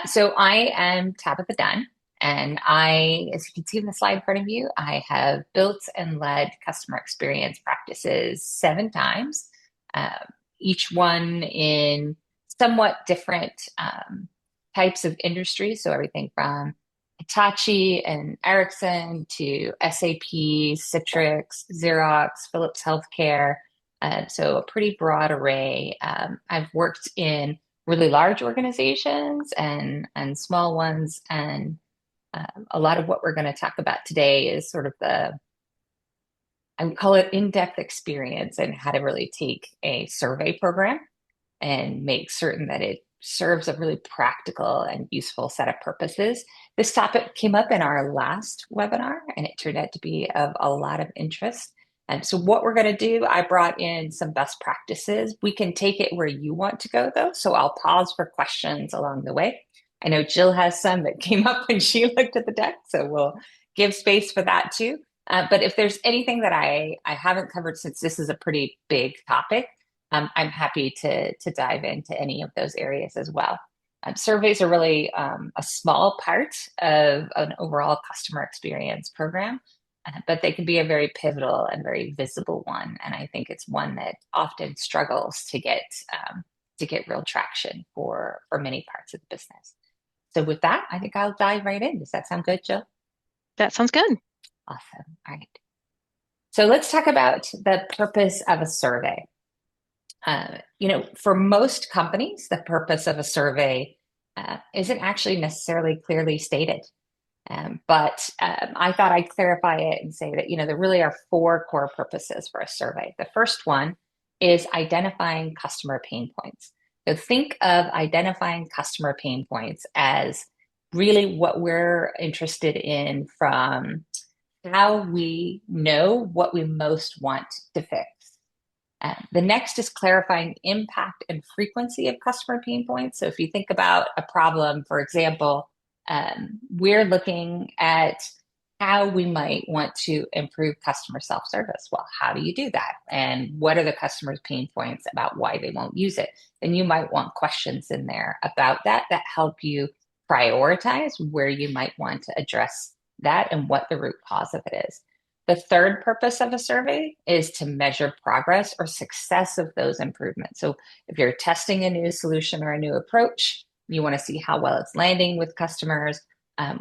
So I am Tabitha Dunn, and as you can see in the slide in front of you, I have built and led customer experience practices 7 times, um, each one in somewhat different types of industries. So everything from Hitachi and Ericsson to SAP, Citrix, Xerox, Philips Healthcare. So a pretty broad array. I've worked in really large organizations and small ones. And a lot of what we're going to talk about today is sort of I would call it in-depth experience and how to really take a survey program and make certain that it serves a really practical and useful set of purposes. This topic came up in our last webinar and it turned out to be of a lot of interest. And so what we're going to do, I brought in some best practices. We can take it where you want to go though. So I'll pause for questions along the way. I know Jill has some that came up when she looked at the deck, so we'll give space for that too. But if there's anything that I haven't covered, since this is a pretty big topic, I'm happy to dive into any of those areas as well. Surveys are really a small part of an overall customer experience program, but they can be a very pivotal and very visible one. And I think it's one that often struggles to get real traction for many parts of the business. So with that, I think I'll dive right in. Does that sound good, Jill? That sounds good. Awesome. All right. So let's talk about the purpose of a survey. For most companies, the purpose of a survey isn't actually necessarily clearly stated. But I thought I'd clarify it and say that, there really are 4 core purposes for a survey. The first one is identifying customer pain points. So think of identifying customer pain points as really what we're interested in from how we know what we most want to fix. The next is clarifying impact and frequency of customer pain points. So if you think about a problem, for example, we're looking at how we might want to improve customer self-service. Well, how do you do that? And what are the customer's pain points about why they won't use it? Then you might want questions in there about that help you prioritize where you might want to address that and what the root cause of it is. The third purpose of a survey is to measure progress or success of those improvements. So if you're testing a new solution or a new approach, you want to see how well it's landing with customers,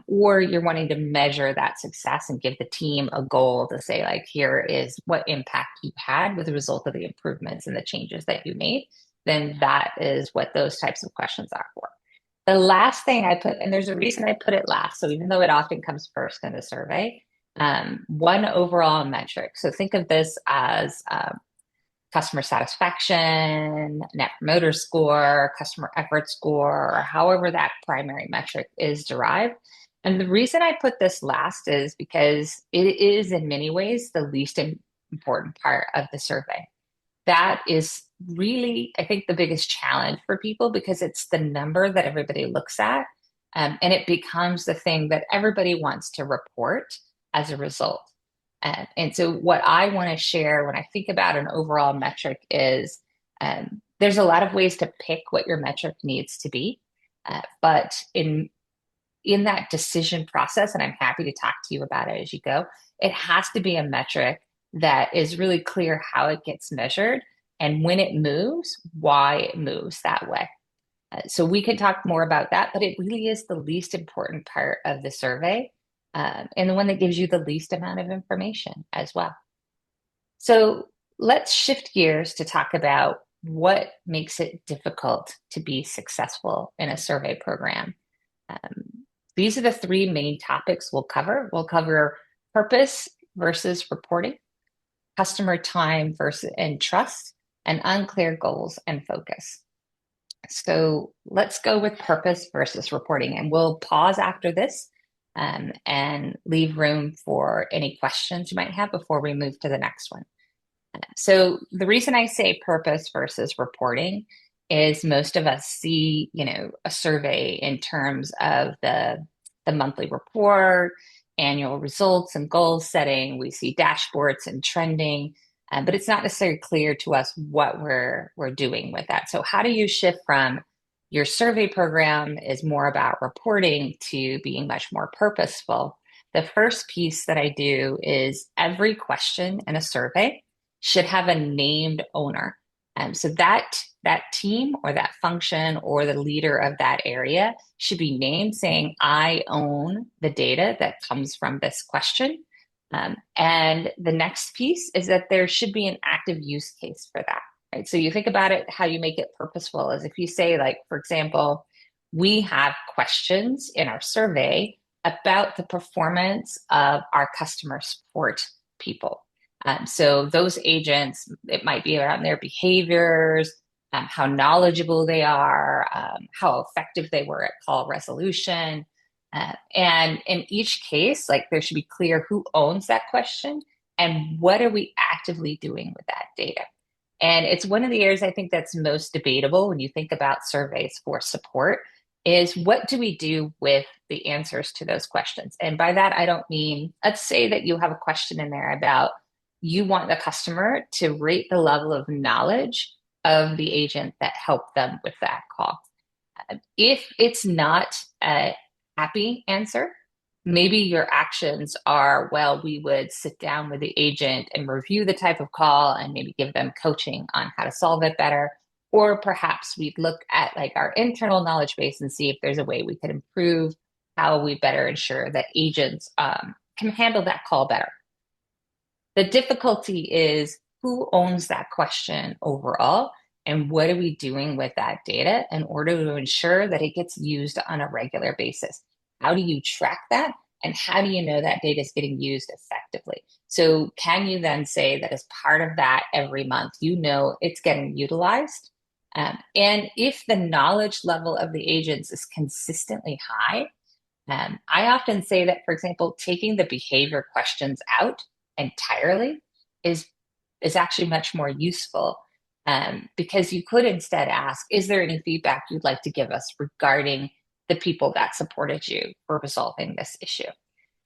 or you're wanting to measure that success and give the team a goal to say, like, here is what impact you had with the result of the improvements and the changes that you made. Then that is what those types of questions are for. The last thing I put, and there's a reason I put it last, so even though it often comes first in the survey, one overall metric. So think of this as customer satisfaction, net promoter score, customer effort score, or however that primary metric is derived. And the reason I put this last is because it is in many ways the least important part of the survey. That is really, I think, the biggest challenge for people because it's the number that everybody looks at, and it becomes the thing that everybody wants to report as a result. And so what I want to share when I think about an overall metric is there's a lot of ways to pick what your metric needs to be. But in that decision process, and I'm happy to talk to you about it as you go, it has to be a metric that is really clear how it gets measured and when it moves, why it moves that way. So we can talk more about that, but it really is the least important part of the survey. And the one that gives you the least amount of information as well. So let's shift gears to talk about what makes it difficult to be successful in a survey program. These are the 3 main topics we'll cover. We'll cover purpose versus reporting, customer time versus and trust, and unclear goals and focus. So let's go with purpose versus reporting, and we'll pause after this and leave room for any questions you might have before we move to the next one. So the reason I say purpose versus reporting is most of us see, a survey in terms of the monthly report, annual results and goal setting. We see dashboards and trending, but it's not necessarily clear to us what we're doing with that. So how do you shift from your survey program is more about reporting to being much more purposeful, the first piece that I do is every question in a survey should have a named owner. So that team or that function or the leader of that area should be named, saying, I own the data that comes from this question. And the next piece is that there should be an active use case for that. Right? So you think about it, how you make it purposeful is if you say, like, for example, we have questions in our survey about the performance of our customer support people. So those agents, it might be around their behaviors, how knowledgeable they are, how effective they were at call resolution. And in each case, like there should be clear who owns that question and what are we actively doing with that data. And it's one of the areas I think that's most debatable when you think about surveys for support is what do we do with the answers to those questions? And by that, I don't mean, let's say that you have a question in there about you want the customer to rate the level of knowledge of the agent that helped them with that call. If it's not a happy answer, maybe your actions are, well, we would sit down with the agent and review the type of call and maybe give them coaching on how to solve it better. Or perhaps we'd look at like our internal knowledge base and see if there's a way we could improve how we better ensure that agents can handle that call better. The difficulty is who owns that question overall, and what are we doing with that data in order to ensure that it gets used on a regular basis? How do you track that? And how do you know that data is getting used effectively? So can you then say that as part of that every month, you know it's getting utilized? And if the knowledge level of the agents is consistently high, I often say that, for example, taking the behavior questions out entirely is is actually much more useful because you could instead ask, is there any feedback you'd like to give us regarding the people that supported you for resolving this issue?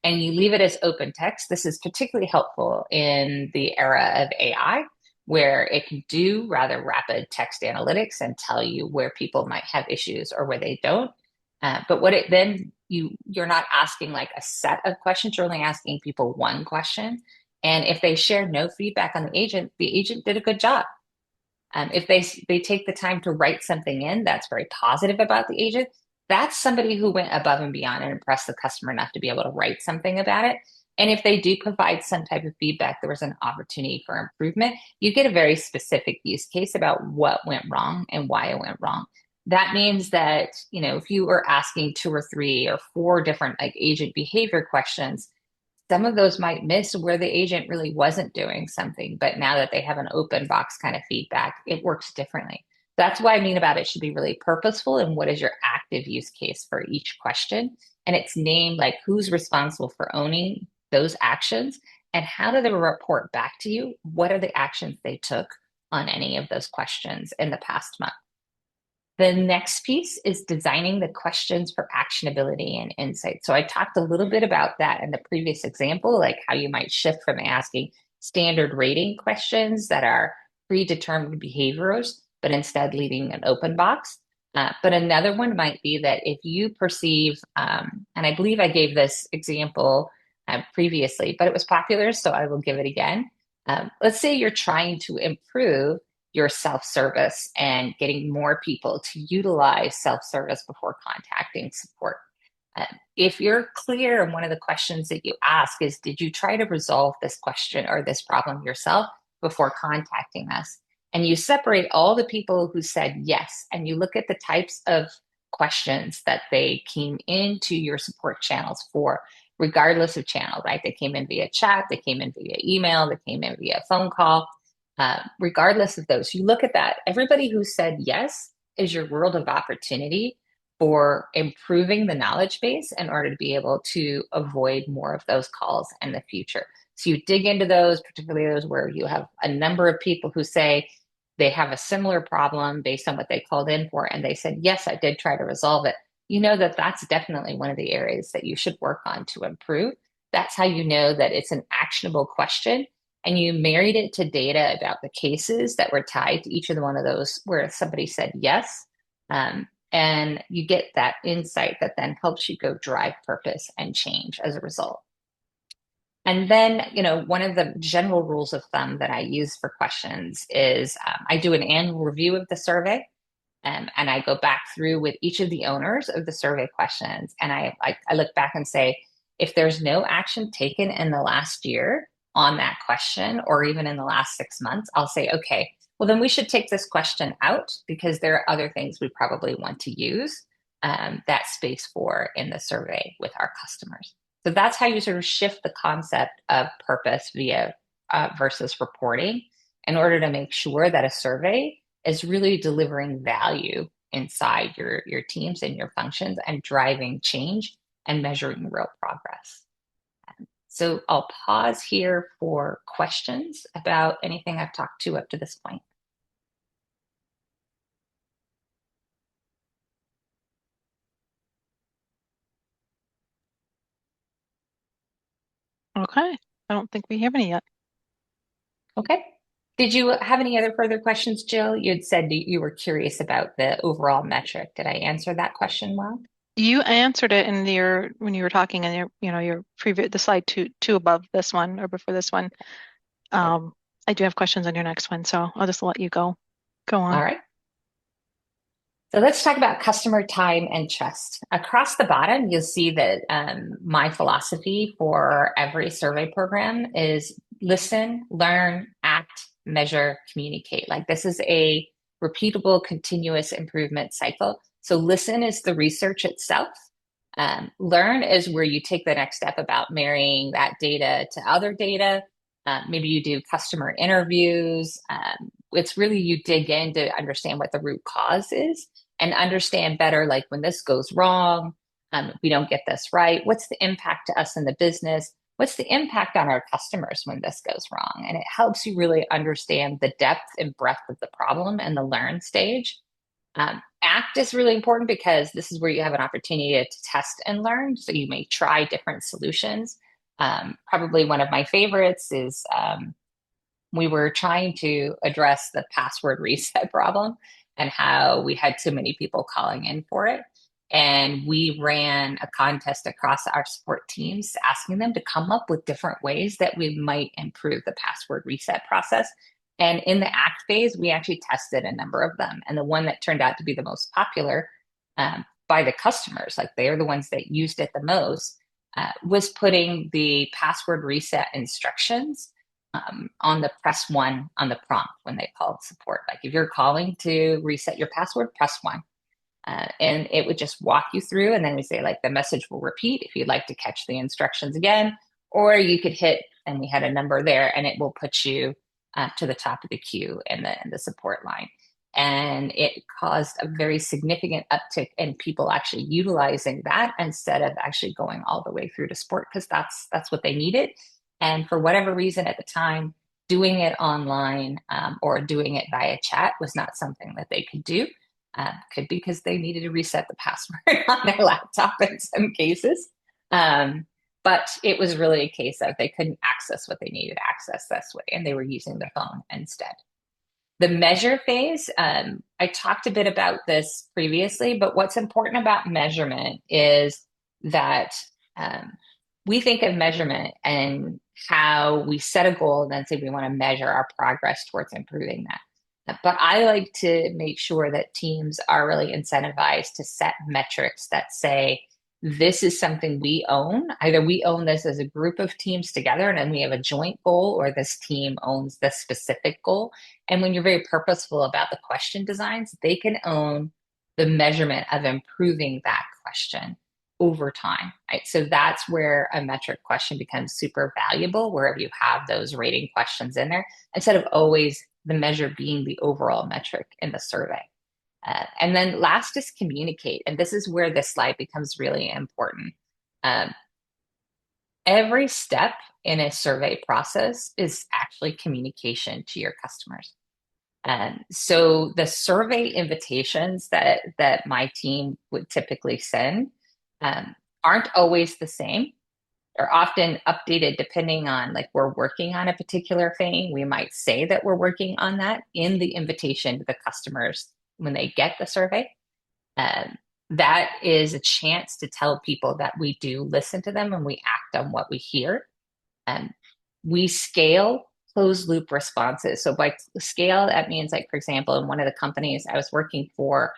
And you leave it as open text. This is particularly helpful in the era of AI, where it can do rather rapid text analytics and tell you where people might have issues or where they don't. But what it then you're not asking like a set of questions, you're only asking people one question. And if they share no feedback on the agent did a good job. If they take the time to write something in that's very positive about the agent, that's somebody who went above and beyond and impressed the customer enough to be able to write something about it. And if they do provide some type of feedback, there was an opportunity for improvement. You get a very specific use case about what went wrong and why it went wrong. That means that, you know, if you were asking two or three or four different like agent behavior questions, some of those might miss where the agent really wasn't doing something. But now that they have an open box kind of feedback, it works differently. That's what I mean about it should be really purposeful and what is your active use case for each question. And it's named like who's responsible for owning those actions and how do they report back to you? What are the actions they took on any of those questions in the past month? The next piece is designing the questions for actionability and insight. So I talked a little bit about that in the previous example, like how you might shift from asking standard rating questions that are predetermined behaviors, but instead leaving an open box. But another one might be that if you perceive, and I believe I gave this example previously, but it was popular, so I will give it again. Let's say you're trying to improve your self-service and getting more people to utilize self-service before contacting support. If you're clear, and one of the questions that you ask is, did you try to resolve this question or this problem yourself before contacting us? And you separate all the people who said yes, and you look at the types of questions that they came into your support channels for, regardless of channel, right? They came in via chat, they came in via email, they came in via phone call. Regardless of those, you look at that. Everybody who said yes is your world of opportunity for improving the knowledge base in order to be able to avoid more of those calls in the future. So you dig into those, particularly those where you have a number of people who say they have a similar problem based on what they called in for, and they said, yes, I did try to resolve it. You know that that's definitely one of the areas that you should work on to improve. That's how you know that it's an actionable question and you married it to data about the cases that were tied to each of the one of those where somebody said yes. And you get that insight that then helps you go drive purpose and change as a result. And then, one of the general rules of thumb that I use for questions is I do an annual review of the survey. And I go back through with each of the owners of the survey questions. And I look back and say, if there's no action taken in the last year on that question, or even in the last 6 months, I'll say, okay, well, then we should take this question out because there are other things we probably want to use that space for in the survey with our customers. So that's how you sort of shift the concept of purpose via versus reporting in order to make sure that a survey is really delivering value inside your teams and your functions and driving change and measuring real progress. So I'll pause here for questions about anything I've talked to up to this point. Okay. I don't think we have any yet. Okay. Did you have any other further questions, Jill? You had said you were curious about the overall metric. Did I answer that question well? You answered it in your when you were talking in your previous the slide two above this one or before this one. Good. I do have questions on your next one, so I'll just let you go. Go All on. right. So let's talk about customer time and trust. Across the bottom, you'll see that my philosophy for every survey program is listen, learn, act, measure, communicate. Like this is a repeatable, continuous improvement cycle. So listen is the research itself. Learn is where you take the next step about marrying that data to other data. Maybe you do customer interviews. It's really you dig in to understand what the root cause is and understand better, like when this goes wrong, we don't get this right. What's the impact to us in the business? What's the impact on our customers when this goes wrong? And it helps you really understand the depth and breadth of the problem and the learn stage. Act is really important because this is where you have an opportunity to test and learn. So you may try different solutions. Probably one of my favorites is we were trying to address the password reset problem and how we had too many people calling in for it. And we ran a contest across our support teams asking them to come up with different ways that we might improve the password reset process. And in the ACT phase, we actually tested a number of them. And the one that turned out to be the most popular by the customers, like they are the ones that used it the most, was putting the password reset instructions on the press one on the prompt when they called support. Like if you're calling to reset your password, press one. And it would just walk you through. And then we say, like, the message will repeat if you'd like to catch the instructions again, or you could hit, and we had a number there, and it will put you to the top of the queue in the support line. And it caused a very significant uptick in people actually utilizing that instead of actually going all the way through to support because that's what they needed. And for whatever reason at the time, doing it online or doing it via chat was not something that they could do. Could be because they needed to reset the password on their laptop in some cases. But it was really a case of they couldn't access what they needed access this way, and they were using the phone instead. The measure phase, I talked a bit about this previously, but what's important about measurement is that we think of measurement and how we set a goal and then say we want to measure our progress towards improving that. But I like to make sure that teams are really incentivized to set metrics that say, this is something we own. Either we own this as a group of teams together and then we have a joint goal, or this team owns this specific goal. And when you're very purposeful about the question designs, they can own the measurement of improving that question over time, right? So that's where a metric question becomes super valuable, wherever you have those rating questions in there, instead of always the measure being the overall metric in the survey. And then last is communicate. And this is where this slide becomes really important. Every step in a survey process is actually communication to your customers. So the survey invitations that my team would typically send aren't always the same. They're often updated depending on, like, we're working on a particular thing. We might say that we're working on that in the invitation to the customers when they get the survey. Um, that is a chance to tell people that we do listen to them and we act on what we hear. Um, we scale closed loop responses. So by scale, that means like, for example, in one of the companies I was working for,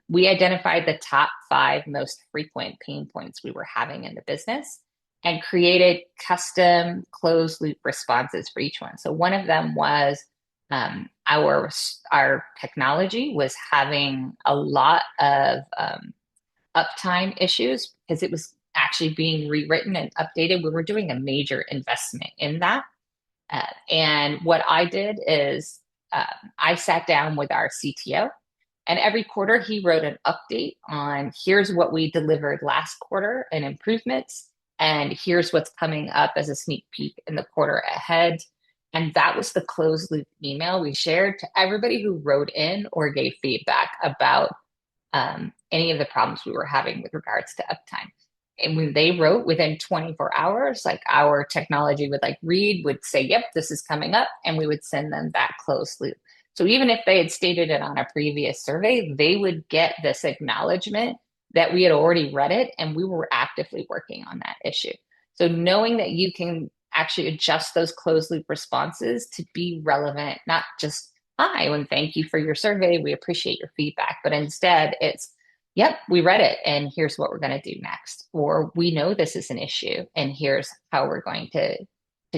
we identified the top 5 most frequent pain points we were having in the business and created custom closed loop responses for each one. So one of them was our technology was having a lot of uptime issues because it was actually being rewritten and updated. We were doing a major investment in that. And what I did is I sat down with our CTO, and every quarter he wrote an update on here's what we delivered last quarter and improvements, and here's what's coming up as a sneak peek in the quarter ahead. And that was the closed loop email we shared to everybody who wrote in or gave feedback about any of the problems we were having with regards to uptime. And when they wrote within 24 hours, like our technology would like read, would say, yep, this is coming up, and we would send them that closed loop. So even if they had stated it on a previous survey, they would get this acknowledgement that we had already read it and we were actively working on that issue. So knowing that you can actually adjust those closed loop responses to be relevant, not just hi, and thank you for your survey. We appreciate your feedback. But instead, it's, yep, we read it, and here's what we're going to do next. Or we know this is an issue, and here's how we're going to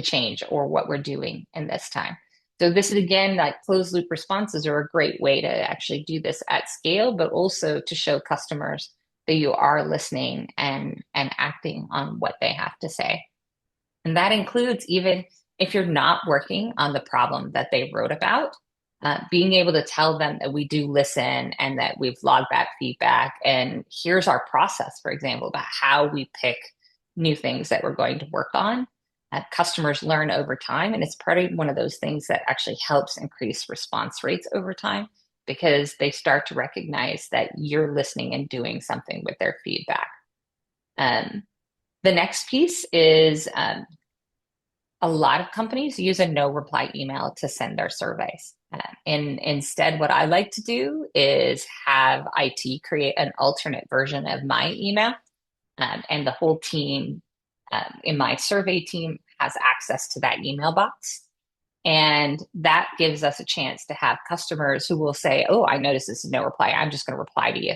change or what we're doing in this time. So this is again, like closed loop responses are a great way to actually do this at scale, but also to show customers that you are listening and acting on what they have to say. And that includes even if you're not working on the problem that they wrote about, being able to tell them that we do listen and that we've logged that feedback. And here's our process, for example, about how we pick new things that we're going to work on. Customers learn over time, and it's part of one of those things that actually helps increase response rates over time because they start to recognize that you're listening and doing something with their feedback. Um, the next piece is a lot of companies use a no reply email to send their surveys. And instead, what I like to do is have IT create an alternate version of my email. And the whole team in my survey team has access to that email box. And that gives us a chance to have customers who will say, oh, I noticed this is no reply. I'm just going to reply to you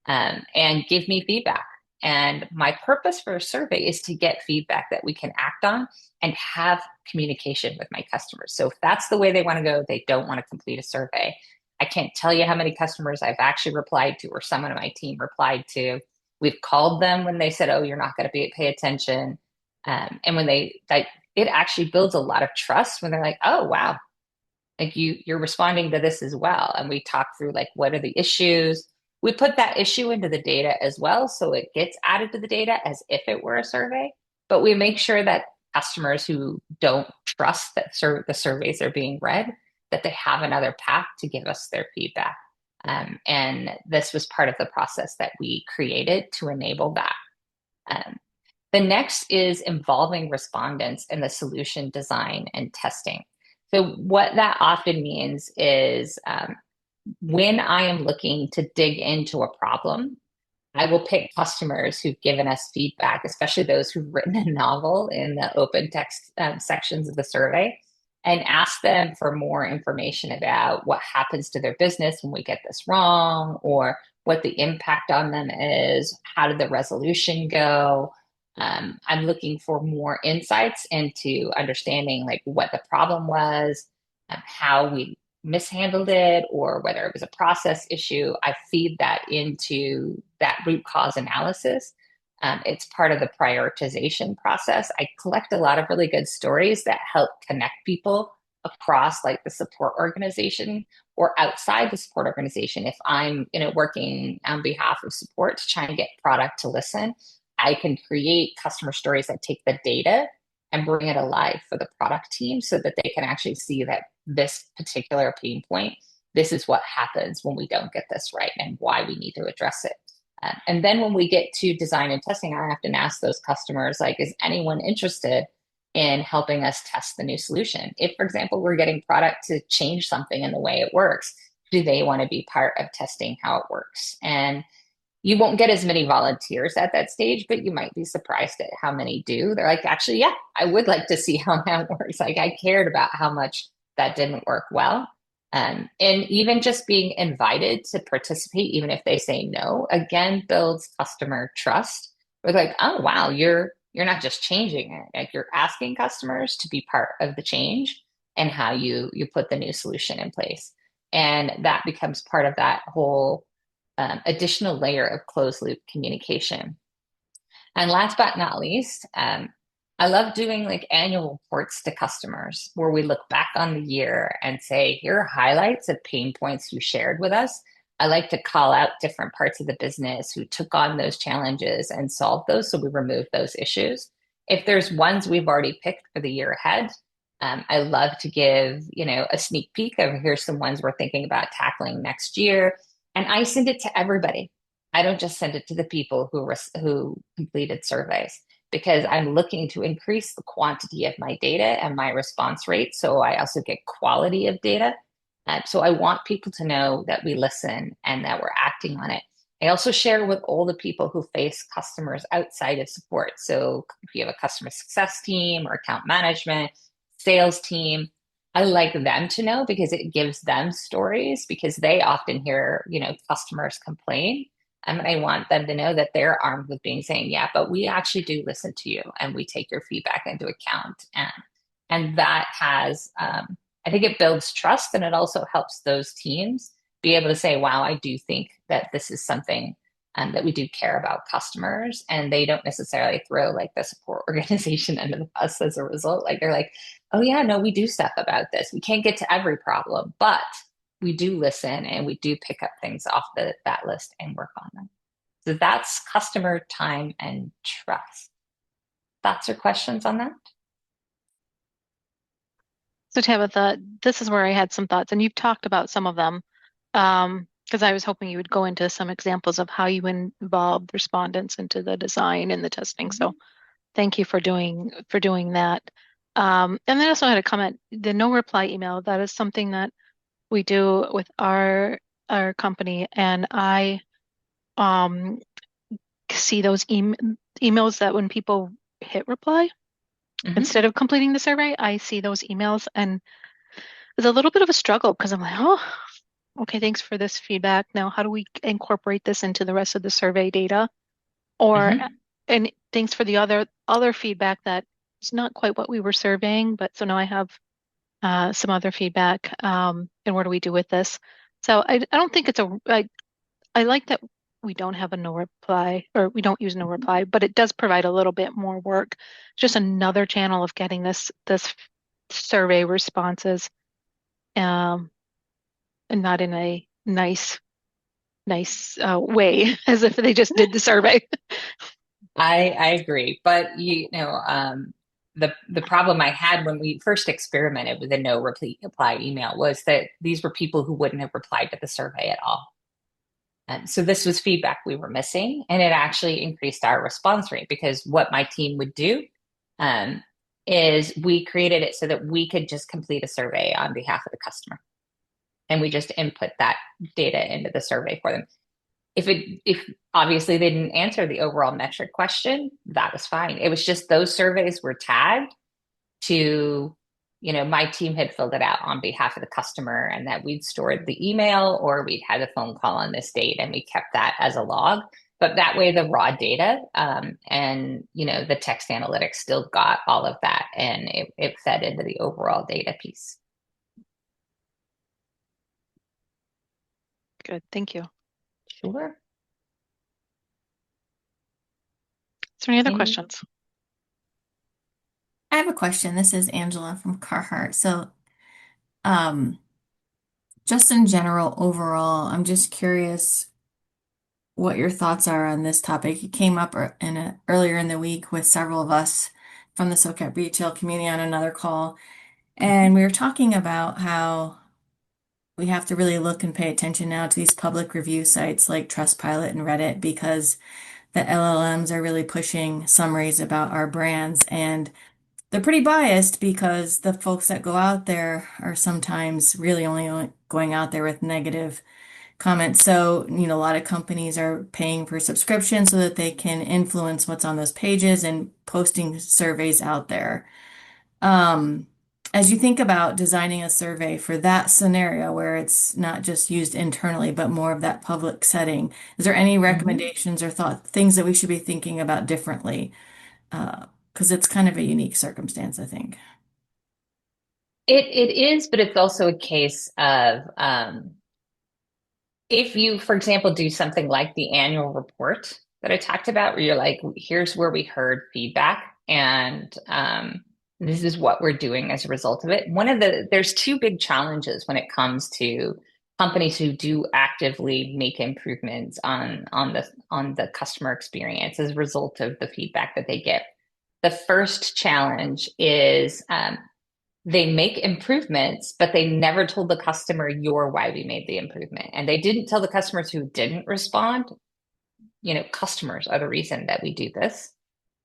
and give me feedback. And my purpose for a survey is to get feedback that we can act on and have communication with my customers. So if that's the way they want to go, they don't want to complete a survey. I can't tell you how many customers I've actually replied to or someone on my team replied to. We've called them when they said, oh, you're not going to pay attention. And when it actually builds a lot of trust when they're like, oh, wow, like you're responding to this as well. And we talk through like, what are the issues? We put that issue into the data as well. So it gets added to the data as if it were a survey, but we make sure that customers who don't trust that the surveys are being read, that they have another path to give us their feedback. And this was part of the process that we created to enable that. Um, the next is involving respondents in the solution design and testing. So what that often means is when I am looking to dig into a problem, I will pick customers who've given us feedback, especially those who've written a novel in the open text sections of the survey, and ask them for more information about what happens to their business when we get this wrong, or what the impact on them is, how did the resolution go. I'm looking for more insights into understanding like what the problem was, how we mishandled it, or whether it was a process issue. I feed that into that root cause analysis. It's part of the prioritization process. I collect a lot of really good stories that help connect people across like the support organization or outside the support organization. If I'm working on behalf of support to try and get product to listen, I can create customer stories that take the data and bring it alive for the product team so that they can actually see that this particular pain point, this is what happens when we don't get this right and why we need to address it. And then when we get to design and testing, I have to ask those customers, like, is anyone interested in helping us test the new solution? If, for example, we're getting product to change something in the way it works, do they want to be part of testing how it works? And you won't get as many volunteers at that stage, but you might be surprised at how many do. They're like, actually, yeah, I would like to see how that works. Like, I cared about how much that didn't work well. And even just being invited to participate, even if they say no, again, builds customer trust. We're like, oh wow, you're not just changing it, like you're asking customers to be part of the change and how you put the new solution in place. And that becomes part of that whole additional layer of closed loop communication. And last but not least, I love doing like annual reports to customers where we look back on the year and say, here are highlights of pain points you shared with us. I like to call out different parts of the business who took on those challenges and solved those. So we removed those issues. If there's ones we've already picked for the year ahead, I love to give, a sneak peek of here's some ones we're thinking about tackling next year. And I send it to everybody. I don't just send it to the people who completed surveys because I'm looking to increase the quantity of my data and my response rate. So I also get quality of data. So I want people to know that we listen and that we're acting on it. I also share with all the people who face customers outside of support. So if you have a customer success team or account management, sales team, I like them to know because it gives them stories because they often hear, customers complain. And I want them to know that they're armed with being saying, yeah, but we actually do listen to you and we take your feedback into account. And that has, I think it builds trust and it also helps those teams be able to say, wow, I do think that this is something that we do care about customers. And they don't necessarily throw like the support organization under the bus as a result. Like they're like, oh, yeah, no, we do stuff about this. We can't get to every problem, but we do listen and we do pick up things off that list and work on them. So that's customer time and trust. Thoughts or questions on that? So Tabitha, this is where I had some thoughts, and you've talked about some of them. Because I was hoping you would go into some examples of how you involved respondents into the design and the testing. So thank you for doing that. And then I also had a comment, the no reply email, that is something that we do with our company, and I um see those emails that when people hit reply Mm-hmm. instead of completing the survey, I see those emails and it's a little bit of a struggle because I'm like, oh, okay, thanks for this feedback. Now, how do we incorporate this into the rest of the survey data? Or Mm-hmm. and thanks for the other feedback that is not quite what we were surveying, but so now I have some other feedback. And what do we do with this? So I don't think it's I like that we don't have a no reply or we don't use no reply, but it does provide a little bit more work. Just another channel of getting this survey responses, um, and not in a nice way, as if they just did the survey. I agree, but the problem I had when we first experimented with the no reply email was that these were people who wouldn't have replied to the survey at all. And so this was feedback we were missing, and it actually increased our response rate because what my team would do um, is we created it so that we could just complete a survey on behalf of the customer, and we just input that data into the survey for them. If obviously they didn't answer the overall metric question, that was fine. It was just those surveys were tagged to, my team had filled it out on behalf of the customer and that we'd stored the email or we'd had a phone call on this date and we kept that as a log. But that way the raw data and the text analytics still got all of that and it fed into the overall data piece. Good, thank you. Sure. Is there any other Any questions? I have a question. This is Angela from Carhartt. So, um, just in general, overall, I'm just curious what your thoughts are on this topic. It came up earlier in the week with several of us from the SOCAP retail community on another call, and we were talking about how we have to really look and pay attention now to these public review sites like Trustpilot and Reddit because the LLMs are really pushing summaries about our brands and they're pretty biased because the folks that go out there are sometimes really only going out there with negative comments. So, a lot of companies are paying for subscription so that they can influence what's on those pages and posting surveys out there. Um, as you think about designing a survey for that scenario where it's not just used internally, but more of that public setting, is there any Mhm. recommendations or things that we should be thinking about differently? Because it's kind of a unique circumstance, I think. It is, but it's also a case of if you, for example, do something like the annual report that I talked about, where you're like, here's where we heard feedback, and this is what we're doing as a result of it. There's two big challenges when it comes to companies who do actively make improvements on the customer experience as a result of the feedback that they get. The first challenge is they make improvements, but they never told the customer you're why we made the improvement. And they didn't tell the customers who didn't respond, customers are the reason that we do this.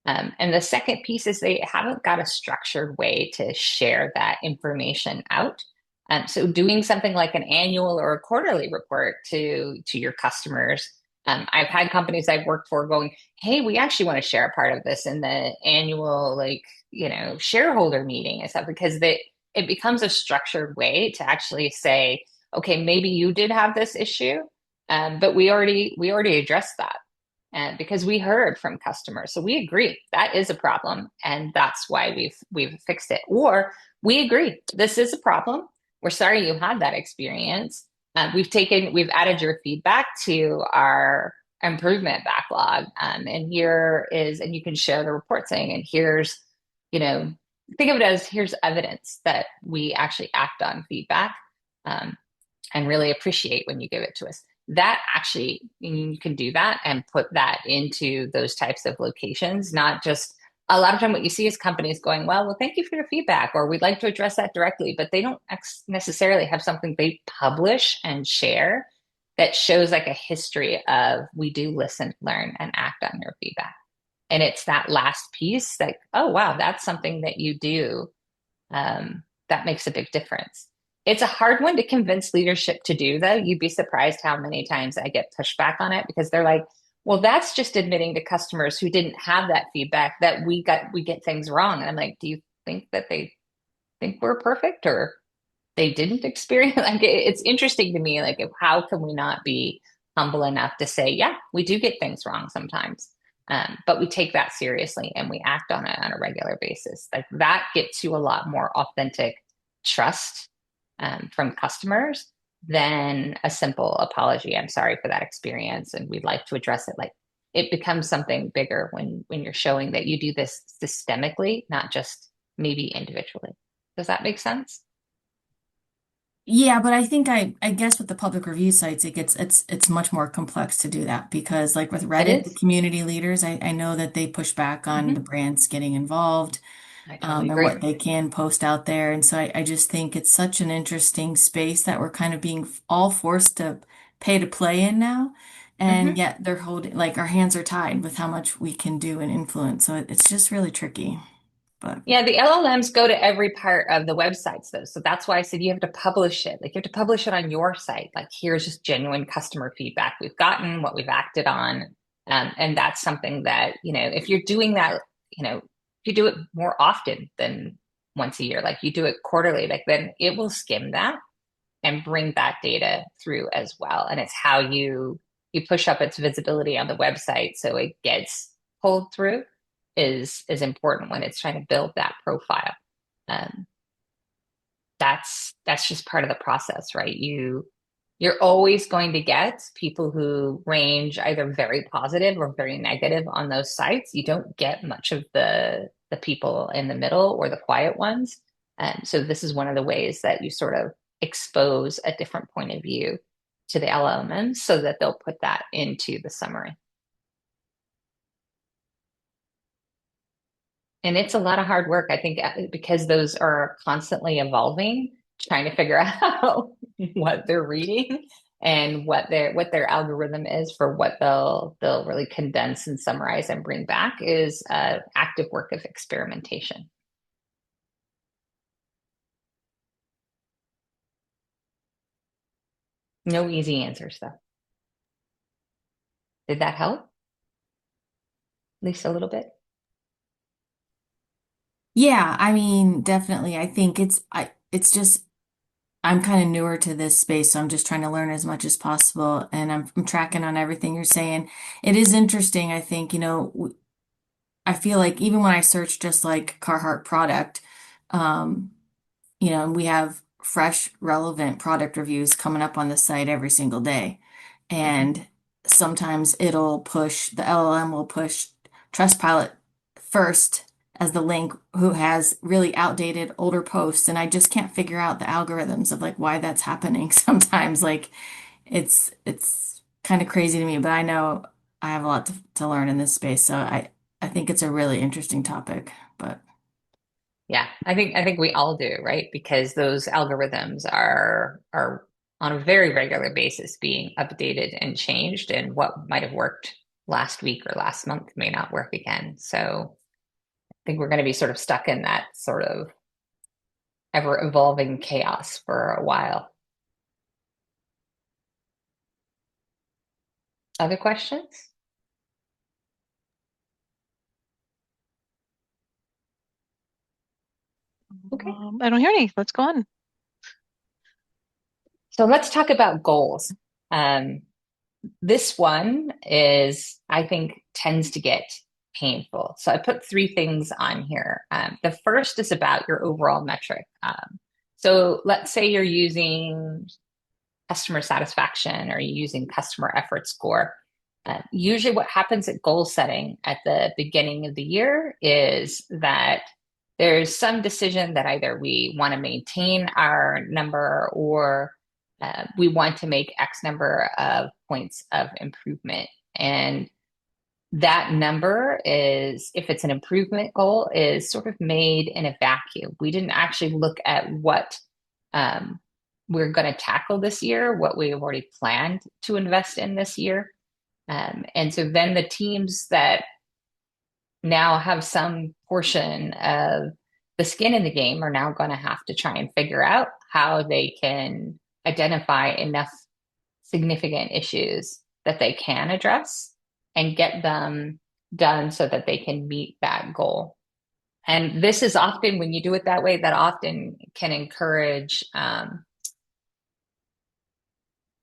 And the second piece is they haven't got a structured way to share that information out. So doing something like an annual or a quarterly report to your customers. I've had companies I've worked for going, "Hey, we actually want to share a part of this in the annual, shareholder meeting and stuff," because it becomes a structured way to actually say, "Okay, maybe you did have this issue, but we already addressed that." And because we heard from customers, so we agree that is a problem, and that's why we've fixed it. Or we agree this is a problem. We're sorry you had that experience. We've added your feedback to our improvement backlog, and you can share the report saying, and you know, think of it as here's evidence that we actually act on feedback. Um, and really appreciate when you give it to us. That actually, you can do that and put that into those types of locations, not just a lot of time what you see is companies going, well, thank you for your feedback, or we'd like to address that directly, but they don't necessarily have something they publish and share that shows like a history of we do listen, learn, and act on your feedback. And it's that last piece that, oh, wow, that's something that you do that makes a big difference. It's a hard one to convince leadership to do, though. You'd be surprised how many times I get pushback on it because they're like, well, that's just admitting to customers who didn't have that feedback that we get things wrong. And I'm like, do you think that they think we're perfect or they didn't experience like it's interesting to me like if, how can we not be humble enough to say yeah we do get things wrong sometimes, but we take that seriously and we act on it on a regular basis. Like that gets you a lot more authentic trust from customers than a simple apology. I'm sorry for that experience and we'd like to address it. Like it becomes something bigger when you're showing that you do this systemically, not just maybe individually. Does that make sense? Yeah, but I think I guess with the public review sites, it's much more complex to do that because like with It Reddit, the is. community leaders, I know that they push back on the Mhm. brands getting involved, I totally and what agree. they can post out there. And so I just think it's such an interesting space that we're kind of being all forced to pay to play in now. And Hmm. yet they're holding like our hands are tied with how much we can do and influence. So it's just really tricky. But Yeah, the LLMs go to every part of the websites though. So that's why I said you have to publish it. Like you have to publish it on your site. Like here's just genuine customer feedback we've gotten, what we've acted on. And that's something that, if you're doing that, if you do it more often than once a year, like you do it quarterly, like then it will skim that and bring that data through as well. And it's how you push up its visibility on the website so it gets pulled through is important when it's trying to build that profile. Um, that's just part of the process, right? You're always going to get people who range either very positive or very negative on those sites. You don't get much of the people in the middle or the quiet ones. And so this is one of the ways that you sort of expose a different point of view to the LLMs so that they'll put that into the summary. And it's a lot of hard work, I think, because those are constantly evolving, trying to figure out what they're reading and what their algorithm is for what they'll really condense and summarize and bring back is active work of experimentation. No easy answers though. Did that help? At least a little bit? Yeah, I mean, definitely. I think it's just I'm kind of newer to this space, so I'm just trying to learn as much as possible, and I'm tracking on everything you're saying. It is interesting, I think, I feel like even when I search just like Carhartt product, um, and we have fresh, relevant product reviews coming up on the site every single day. Mhm. And sometimes the LLM will push Trustpilot first as the link who has really outdated older posts. And I just can't figure out the algorithms of like why that's happening sometimes. Like it's kind of crazy to me, but I know I have a lot to learn in this space. So I think it's a really interesting topic, but Yeah, I think we all do, right? Because those algorithms are on a very regular basis being updated and changed, and what might have worked last week or last month may not work again. So I think we're going to be sort of stuck in that sort of ever evolving chaos for a while. Other questions? Okay. I don't hear any. Let's go on. So let's talk about goals. Um, this one is, I think, tends to get painful. So I put three things on here. The first is about your overall metric. So let's say you're using customer satisfaction or you're using customer effort score. Usually, what happens at goal setting at the beginning of the year is that there's some decision that either we want to maintain our number or we want to make X number of points of improvement. And that number is, if it's an improvement goal, is sort of made in a vacuum. We didn't actually look at what um, we're going to tackle this year, what we have already planned to invest in this year. And so then the teams that now have some portion of the skin in the game are now going to have to try and figure out how they can identify enough significant issues that they can address and get them done so that they can meet that goal. And this is often, when you do it that way, that often can encourage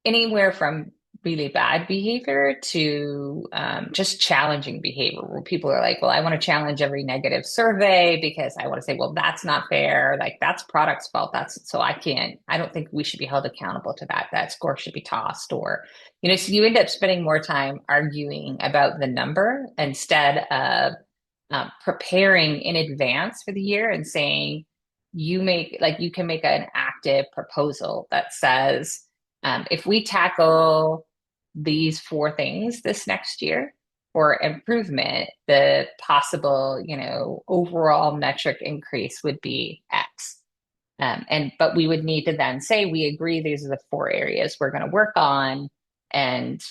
anywhere from really bad behavior to just challenging behavior where people are like, well, I want to challenge every negative survey because I want to say, well, that's not fair. Like that's product's fault. I don't think we should be held accountable to that. That score should be tossed or, so you end up spending more time arguing about the number instead of preparing in advance for the year and saying, you can make an active proposal that says, if we tackle these four things this next year for improvement, the possible, overall metric increase would be X. But we would need to then say we agree these are the four areas we're going to work on, and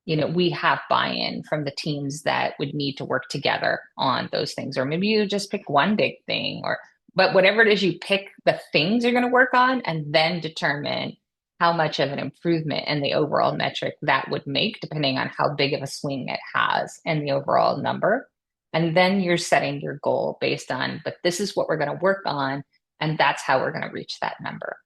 we have buy-in from the teams that would need to work together on those things. Or maybe you just pick one big thing, but whatever it is, you pick the things you're going to work on and then determine how much of an improvement in the overall metric that would make, depending on how big of a swing it has in the overall number. And then you're setting your goal based on, but this is what we're going to work on, and that's how we're going to reach that number.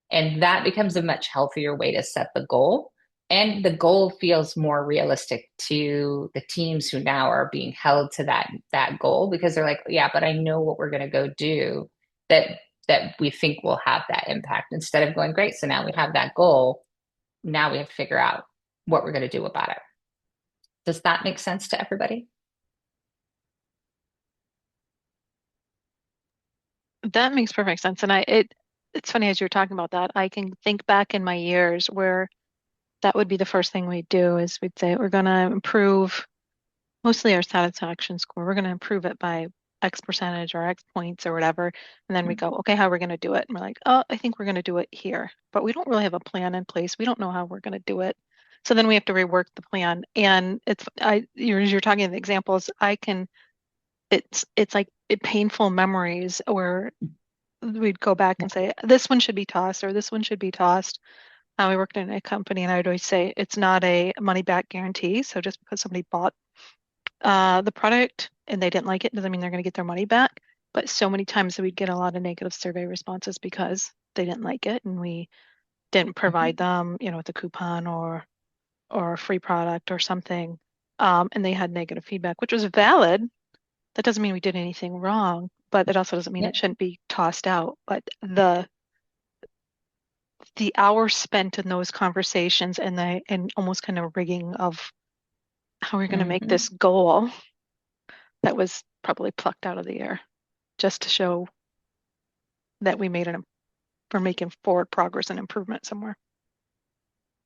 And that becomes a much healthier way to set the goal. And the goal feels more realistic to the teams who now are being held to that goal because they're like, yeah, but I know what we're going to go do that we think will have that impact. Instead of going, great, so now we have that goal. Now we have to figure out what we're going to do about it. Does that make sense to everybody? That makes perfect sense. And it's funny as you're talking about that, I can think back in my years where that would be the first thing we'd do is we'd say we're going to improve mostly our satisfaction score. We're going to improve it by X percentage or X points or whatever. And then we go, okay, how are we going to do it? And we're like, oh, I think we're going to do it here. But we don't really have a plan in place. We don't know how we're going to do it. So then we have to rework the plan. And you're talking the examples, it's like painful memories where we'd go back and say, this one should be tossed or this one should be tossed. I worked in a company, and I would always say it's not a money back guarantee. So just because somebody bought the product and they didn't like it doesn't mean they're going to get their money back. But so many times we'd get a lot of negative survey responses because they didn't like it and we didn't provide them, with a coupon or a free product or something. And they had negative feedback, which was valid. That doesn't mean we did anything wrong, but that also doesn't mean it Yep. shouldn't be tossed out. But the hours spent in those conversations and the and almost kind of rigging of how we're going to make this Hmm. goal that was probably plucked out of the air just to show that we're making forward progress and improvement somewhere.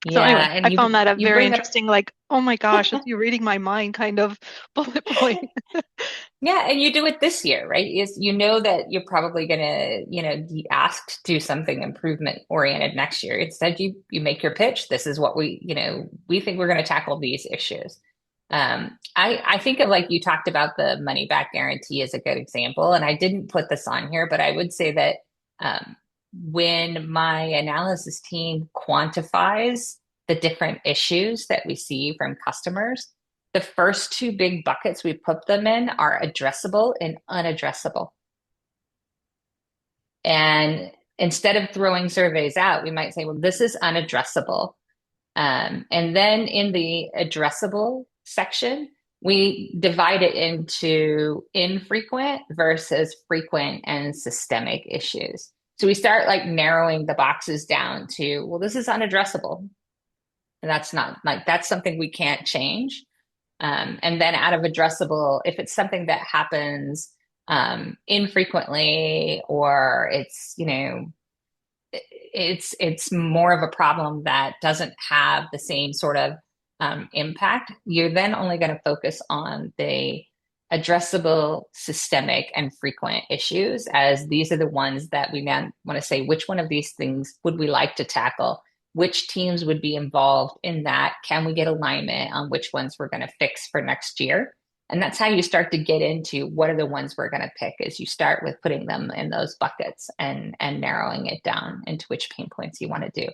So anyway, Yeah, and I found that a you very bring up interesting, like, oh my gosh, you're reading my mind kind of bullet point. yeah, and you do it this year, right? Is you know that you're probably gonna, be asked to do something improvement oriented next year. Instead, you make your pitch. This is what we think we're gonna tackle these issues. I think of like you talked about the money back guarantee as a good example, and I didn't put this on here, but I would say that um, when my analysis team quantifies the different issues that we see from customers, the first two big buckets we put them in are addressable and unaddressable. And instead of throwing surveys out, we might say, well, this is unaddressable. And then in the addressable section, we divide it into infrequent versus frequent and systemic issues. So we start like narrowing the boxes down to, well, this is unaddressable. And that's not like, that's something we can't change. And then out of addressable, if it's something that happens infrequently, or it's more of a problem that doesn't have the same sort of impact, you're then only going to focus on the addressable, systemic, and frequent issues, as these are the ones that we now want to say, which one of these things would we like to tackle? Which teams would be involved in that? Can we get alignment on which ones we're going to fix for next year? And that's how you start to get into what are the ones we're going to pick, is you start with putting them in those buckets and narrowing it down into which pain points you want to do.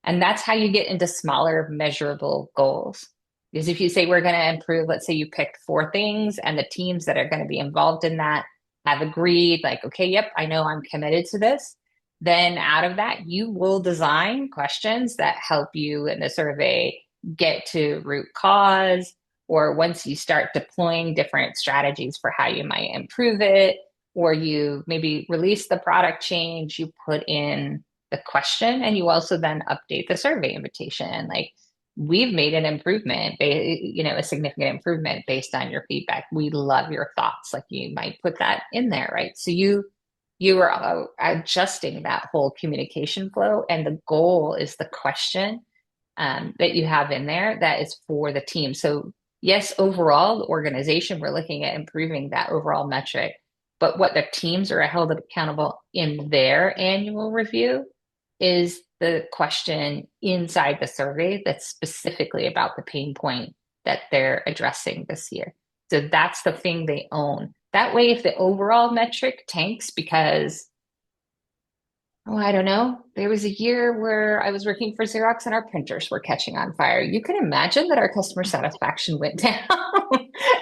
And that's how you get into smaller measurable goals. Because if you say we're going to improve, let's say you picked four things and the teams that are going to be involved in that have agreed, like, okay, yep, I know I'm committed to this. Then out of that, you will design questions that help you in the survey get to root cause, or once you start deploying different strategies for how you might improve it, or you maybe release the product change, you put in the question and you also then update the survey invitation. Like, we've made an improvement, a significant improvement based on your feedback. We love your thoughts. Like, you might put that in there, right? So you are adjusting that whole communication flow, and the goal is the question that you have in there that is for the team. So yes, overall, the organization, we're looking at improving that overall metric. But what the teams are held accountable in their annual review is the question inside the survey that's specifically about the pain point that they're addressing this year. So that's the thing they own. That way, if the overall metric tanks because, oh, I don't know, there was a year where I was working for Xerox and our printers were catching on fire, you can imagine that our customer satisfaction went down.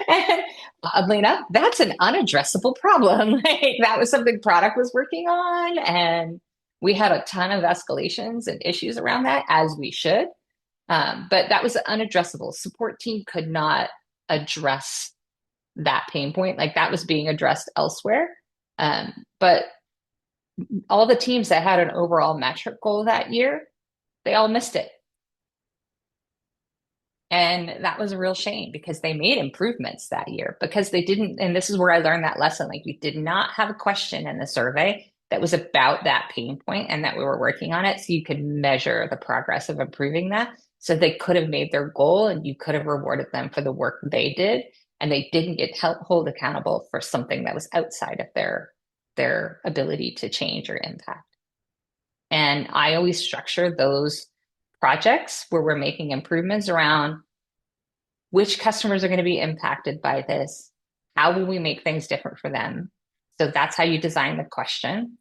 And oddly enough, that's an unaddressable problem. Like, that was something product was working on, and we had a ton of escalations and issues around that, as we should. But that was unaddressable. Support team could not address that pain point. Like, that was being addressed elsewhere. But all the teams that had an overall metric goal that year, they all missed it. And that was a real shame because they made improvements that year, because they didn't. And this is where I learned that lesson. Like, we did not have a question in the survey that was about that pain point and that we were working on it. So you could measure the progress of improving that. So they could have made their goal and you could have rewarded them for the work they did. And they didn't get hold accountable for something that was outside of their ability to change or impact. And I always structure those projects where we're making improvements around which customers are going to be impacted by this. How will we make things different for them? So that's how you design the question.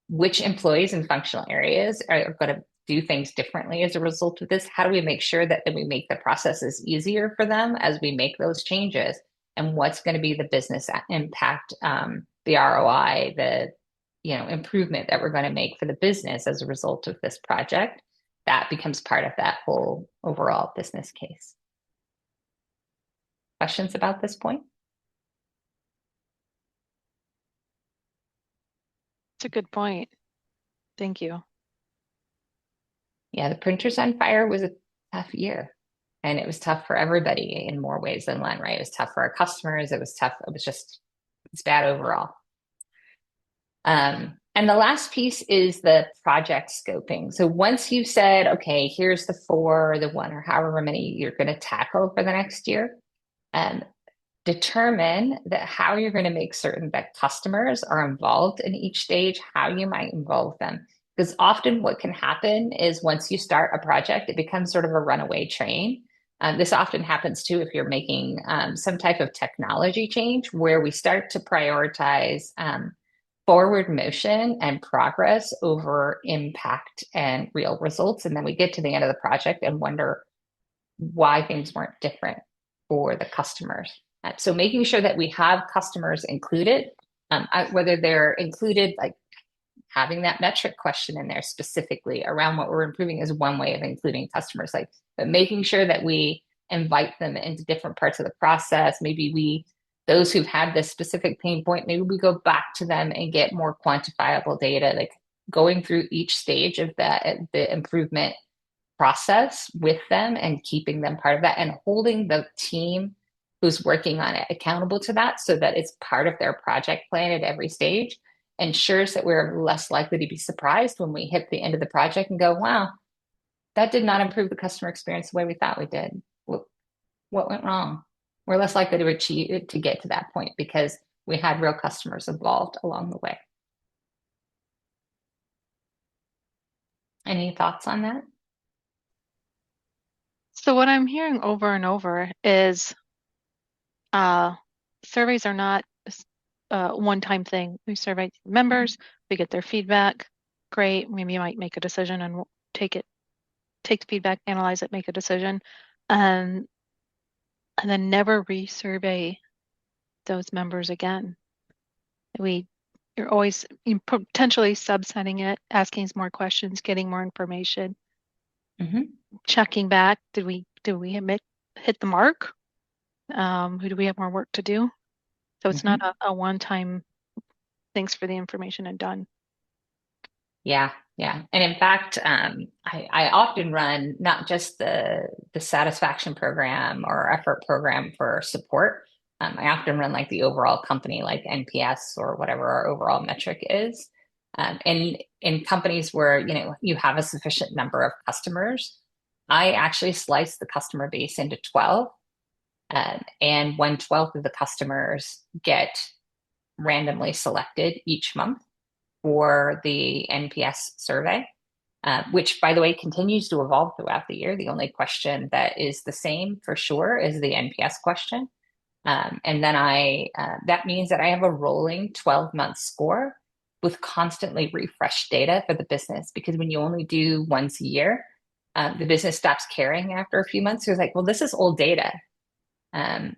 Which employees and functional areas are going to do things differently as a result of this? How do we make sure that we make the processes easier for them as we make those changes? And what's going to be the business impact, the ROI, the improvement that we're going to make for the business as a result of this project? That becomes part of that whole overall business case. Questions about this point? It's a good point. Thank you. Yeah, the printers on fire was a tough year. And it was tough for everybody in more ways than one, right? It was tough for our customers. It was tough. It's bad overall. And the last piece is the project scoping. So once you've said, okay, here's the 4 or the 1 or however many you're going to tackle for the next year, determine that how you're going to make certain that customers are involved in each stage, how you might involve them. Because often what can happen is once you start a project, it becomes sort of a runaway train. This often happens too if you're making some type of technology change where we start to prioritize forward motion and progress over impact and real results. And then we get to the end of the project and wonder why things weren't different for the customers. So making sure that we have customers included, whether they're included, like having that metric question in there specifically around what we're improving is one way of including customers, but making sure that we invite them into different parts of the process. Maybe those who've had this specific pain point, maybe we go back to them and get more quantifiable data, like going through each stage of the improvement process with them and keeping them part of that and holding the team who's working on it accountable to that so that it's part of their project plan at every stage ensures that we're less likely to be surprised when we hit the end of the project and go, wow, that did not improve the customer experience the way we thought we did. What went wrong? We're less likely to achieve it to get to that point because we had real customers involved along the way. Any thoughts on that? So what I'm hearing over and over is surveys are not a one-time thing. We survey members, we get their feedback. Great, we might make a decision and we'll take the feedback, analyze it, make a decision, and then never resurvey those members again. You're always potentially subsetting it, asking more questions, getting more information, checking back. Did we hit the mark? Who do we have more work to do? So it's not a one-time thanks for the information and done. Yeah. And in fact, I often run not just the satisfaction program or effort program for support. I often run like the overall company, like NPS or whatever our overall metric is. And in companies where you have a sufficient number of customers, I actually slice the customer base into 12. And 1/12 of the customers get randomly selected each month for the NPS survey, which, by the way, continues to evolve throughout the year. The only question that is the same for sure is the NPS question. And then that means that I have a rolling 12-month score with constantly refreshed data for the business, because when you only do once a year, the business stops caring after a few months. So it's like, well, this is old data. And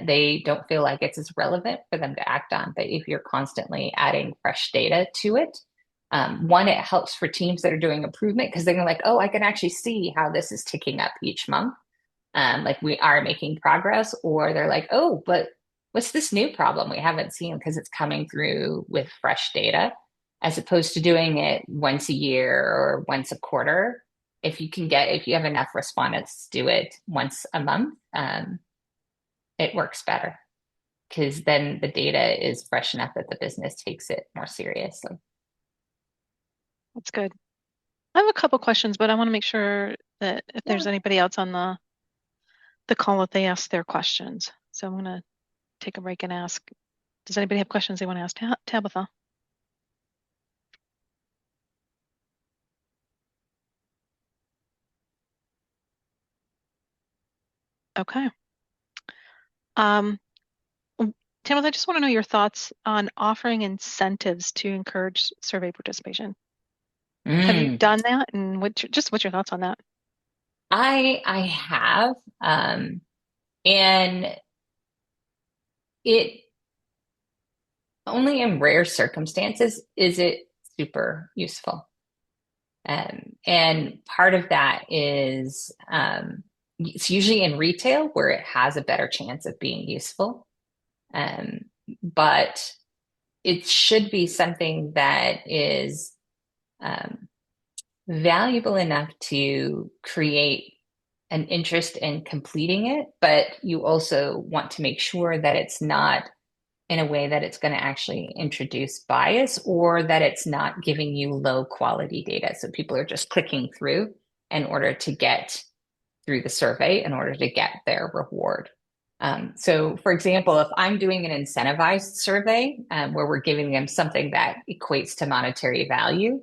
they don't feel like it's as relevant for them to act on. But if you're constantly adding fresh data to it, one, it helps for teams that are doing improvement because they're like, oh, I can actually see how this is ticking up each month. Like we are making progress, or they're like, oh, but what's this new problem we haven't seen because it's coming through with fresh data, as opposed to doing it once a year or once a quarter. If you have enough respondents to do it once a month, it works better because then the data is fresh enough that the business takes it more seriously. That's good. I have a couple questions, but I want to make sure that if there's anybody else on the call, that they ask their questions. So I'm going to take a break and ask, does anybody have questions they want to ask Tabitha? Okay. Tabitha, I just want to know your thoughts on offering incentives to encourage survey participation. Have you Mm. done that? And what's your thoughts on that? I have, and it only in rare circumstances is it super useful. And part of that is it's usually in retail where it has a better chance of being useful. Um, but it should be something that is um, valuable enough to create an interest in completing it, but you also want to make sure that it's not in a way that it's going to actually introduce bias or that it's not giving you low quality data. So people are just clicking through in order to get through the survey in order to get their reward. So, for example, if I'm doing an incentivized survey where we're giving them something that equates to monetary value,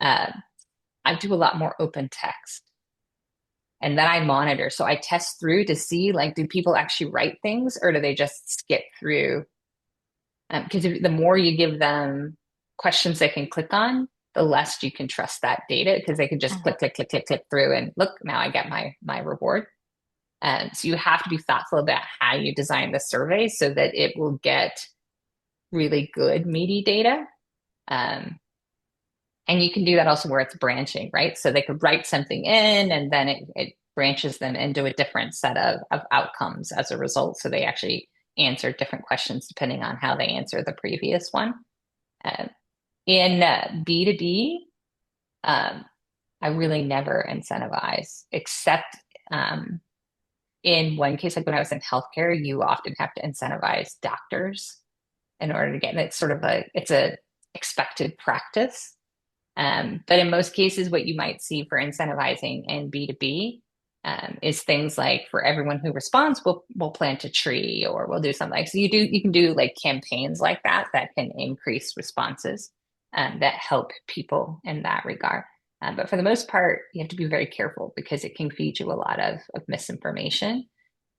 uh, I do a lot more open text. And then I monitor. So I test through to see like, do people actually write things or do they just skip through? Because the more you give them questions they can click on, the less you can trust that data because they can just Mhm. click, click, click, click, click through and look, now I get my reward. And so you have to be thoughtful about how you design the survey so that it will get really good, meaty data. Um, and you can do that also where it's branching, right? So they could write something in and then it branches them into a different set of outcomes as a result. So they actually answer different questions depending on how they answer the previous one. Uh, in B2B, um, I really never incentivize, except in one case, like when I was in healthcare, you often have to incentivize doctors in order to get, it's sort of it's a expected practice. But in most cases, what you might see for incentivizing in B2B is things like for everyone who responds, we'll plant a tree or we'll do something like so you can do like campaigns like that that can increase responses that help people in that regard. But for the most part, you have to be very careful because it can feed you a lot of misinformation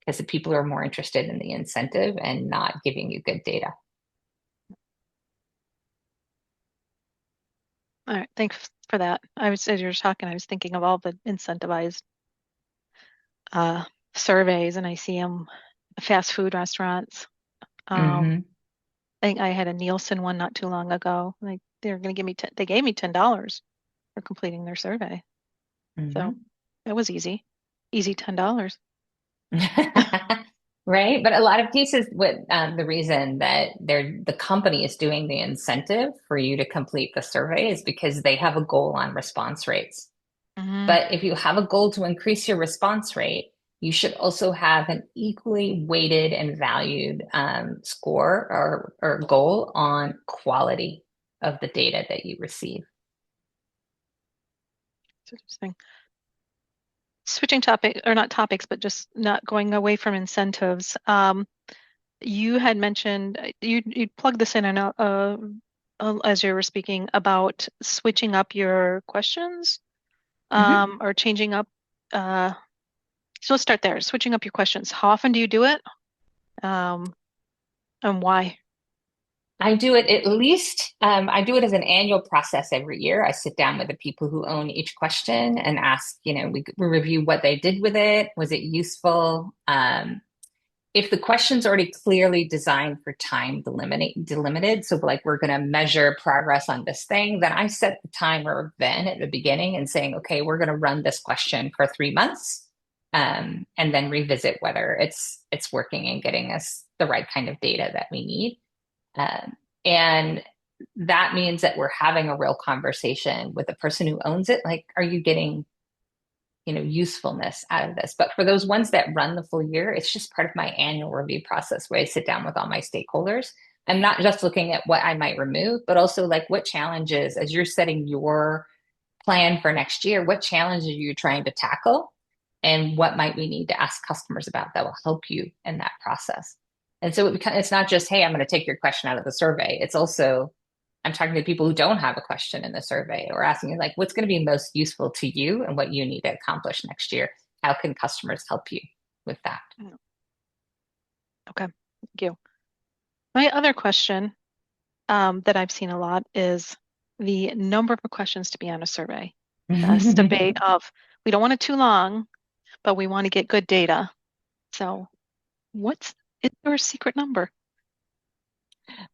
because the people are more interested in the incentive and not giving you good data. All right, thanks for that. As you were talking, I was thinking of all the incentivized uh, surveys, and I see them fast food restaurants. Um, Mm-hmm. I think I had a Nielsen one not too long ago. Like they were going to give me they gave me $10 for completing their survey. So Mm-hmm. that was easy, easy $10. Right. But a lot of cases, what the reason that the company is doing the incentive for you to complete the survey is because they have a goal on response rates. Hmm. But if you have a goal to increase your response rate, you should also have an equally weighted and valued score or goal on quality of the data that you receive. It's interesting. Switching topic, or not topics, but just not going away from incentives. You had mentioned you plugged this in and out as you were speaking about switching up your questions Mhm. or changing up. Uh, so let's start there. Switching up your questions. How often do you do it? Um, and why? I do it at least, I do it as an annual process every year. I sit down with the people who own each question and ask, we review what they did with it. Was it useful? If the question's already clearly designed for time delimited, so like we're going to measure progress on this thing, then I set the timer then at the beginning and saying, okay, we're going to run this question for 3 months, and then revisit whether it's working and getting us the right kind of data that we need. And that means that we're having a real conversation with the person who owns it. Like, are you getting, usefulness out of this? But for those ones that run the full year, it's just part of my annual review process where I sit down with all my stakeholders. I'm not just looking at what I might remove, but also like what challenges, as you're setting your plan for next year, what challenges are you trying to tackle? And what might we need to ask customers about that will help you in that process? And so it's not just, hey, I'm going to take your question out of the survey. It's also, I'm talking to people who don't have a question in the survey or asking you, like, what's going to be most useful to you and what you need to accomplish next year? How can customers help you with that? Mm, okay, thank you. My other question that I've seen a lot is the number of questions to be on a survey. This debate of we don't want it too long, but we want to get good data. So is there a secret number?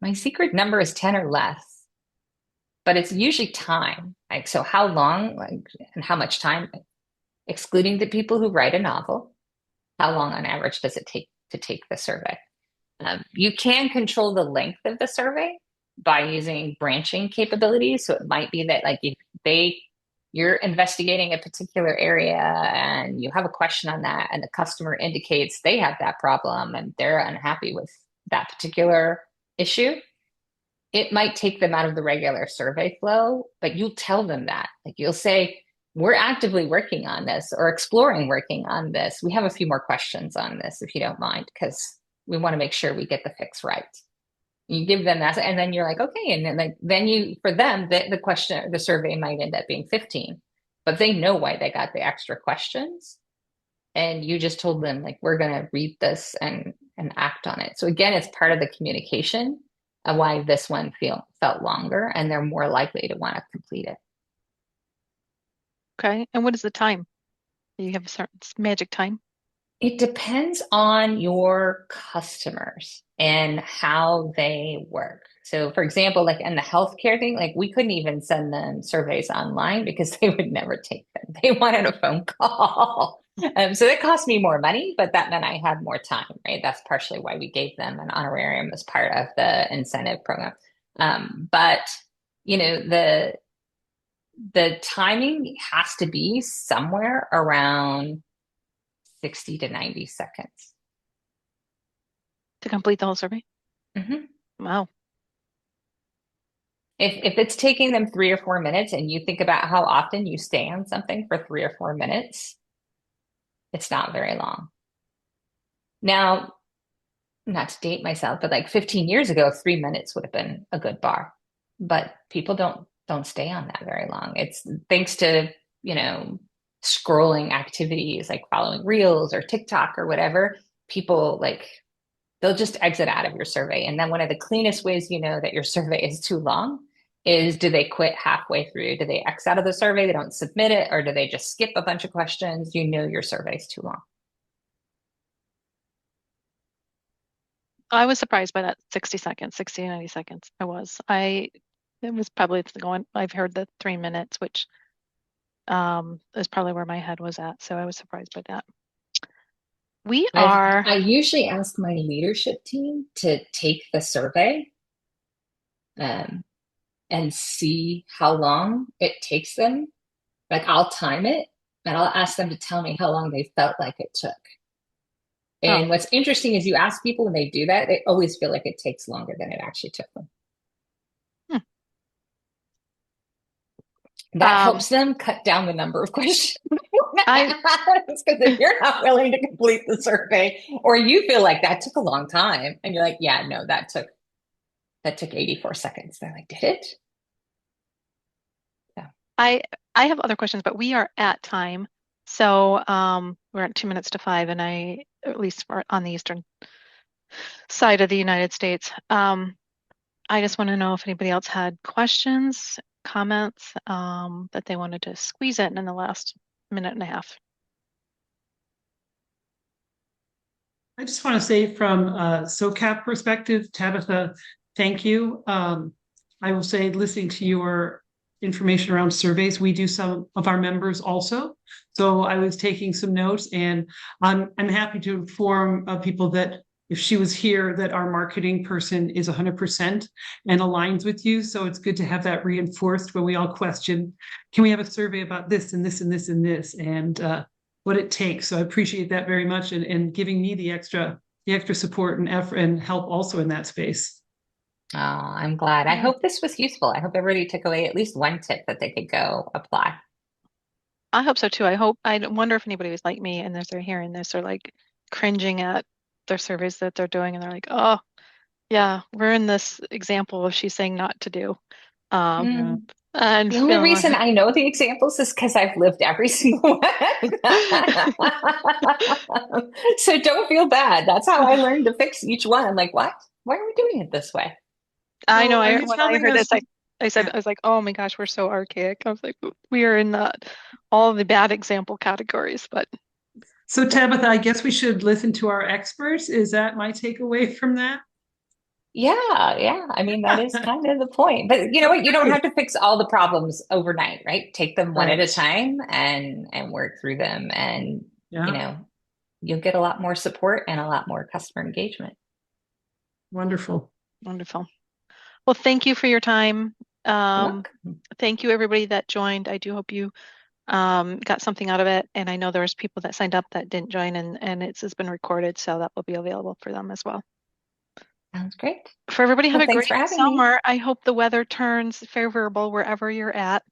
My secret number is 10 or less, but it's usually time. Like, so how long, like, and how much time, excluding the people who write a novel, how long on average does it take to take the survey? You can control the length of the survey by using branching capabilities. So it might be that like if you're investigating a particular area and you have a question on that, and the customer indicates they have that problem and they're unhappy with that particular issue, it might take them out of the regular survey flow, but you'll tell them that. Like you'll say, we're actively working on this or exploring working on this. We have a few more questions on this, if you don't mind, because we want to make sure we get the fix right. You give them that, and then you're like, okay, and then you for them the question, the survey might end up being 15, but they know why they got the extra questions, and you just told them like we're going to read this and act on it. So again, it's part of the communication of why this one felt longer, and they're more likely to want to complete it. Okay, and what is the time? Do you have a certain magic time? It depends on your customers and how they work. So, for example, like in the healthcare thing, like we couldn't even send them surveys online because they would never take them. They wanted a phone call. So it cost me more money, but that meant I had more time, right? That's partially why we gave them an honorarium as part of the incentive program. But the timing has to be somewhere around 60 to 90 seconds. To complete the whole survey? Mm-hmm. Wow. If it's taking them 3 or 4 minutes and you think about how often you stay on something for 3 or 4 minutes, it's not very long. Now, not to date myself, but like 15 years ago, 3 minutes would have been a good bar. But people don't stay on that very long. It's thanks to, scrolling activities like following Reels or TikTok or whatever, people like they'll just exit out of your survey. And then one of the cleanest ways you know that your survey is too long is, do they quit halfway through? Do they X out of the survey? They don't submit it, or do they just skip a bunch of questions? You know your survey is too long. I was surprised by that 60 seconds, 60 to 90 seconds. It was probably going, I've heard the 3 minutes, which is probably where my head was at. So I was surprised by that. I usually ask my leadership team to take the survey and see how long it takes them. Like I'll time it and I'll ask them to tell me how long they felt like it took. And what's interesting is you ask people when they do that, they always feel like it takes longer than it actually took them. That helps them cut down the number of questions. Because if you're not willing to complete the survey, or you feel like that took a long time, and you're like, yeah, no, that took 84 seconds. They're like, did it? Yeah. I have other questions, but we are at time. So we're at 2 minutes to 5, and at least we're on the eastern side of the United States. I just want to know if anybody else had questions, comments that they wanted to squeeze in the last minute and a half. I just want to say from a SOCAP perspective, Tabitha, thank you. I will say, listening to your information around surveys, we do some of our members also. So I was taking some notes, and I'm happy to inform people that if she was here, that our marketing person is 100% and aligns with you. So it's good to have that reinforced when we all question, can we have a survey about this and this and this and this, and what it takes. So I appreciate that very much, and giving me the extra support and effort and help also in that space. Oh, I'm glad. I hope this was useful. I hope everybody took away at least one tip that they could go apply. I hope so too. I wonder if anybody was like me and as they're hearing this, they're like cringing at their surveys that they're doing, and they're like, oh, yeah, we're in this example of she's saying not to do. And the only reason I know the examples is because I've lived every single one. So don't feel bad. That's how I learned to fix each one. I'm like, what? Why are we doing it this way? I know. When I heard this, I was like, oh my gosh, we're so archaic. I was like, we are in all the bad example categories, but So Tabitha, I guess we should listen to our experts. Is that my takeaway from that? Yeah. I mean, that is kind of the point. But you know what? You don't have to fix all the problems overnight, right? Take them one at a Right. time and work through them. And, you Yeah. know, you'll get a lot more support and a lot more customer engagement. Wonderful. wonderful. Well, thank you for your time. You're Um, welcome. Thank you everybody that joined. I do hope you got something out of it. And I know there was people that signed up that didn't join and it's been recorded, so that will be available for them as well. Sounds great. For everybody, have Well, a thanks for great having me. summer. I hope the weather turns favorable wherever you're at.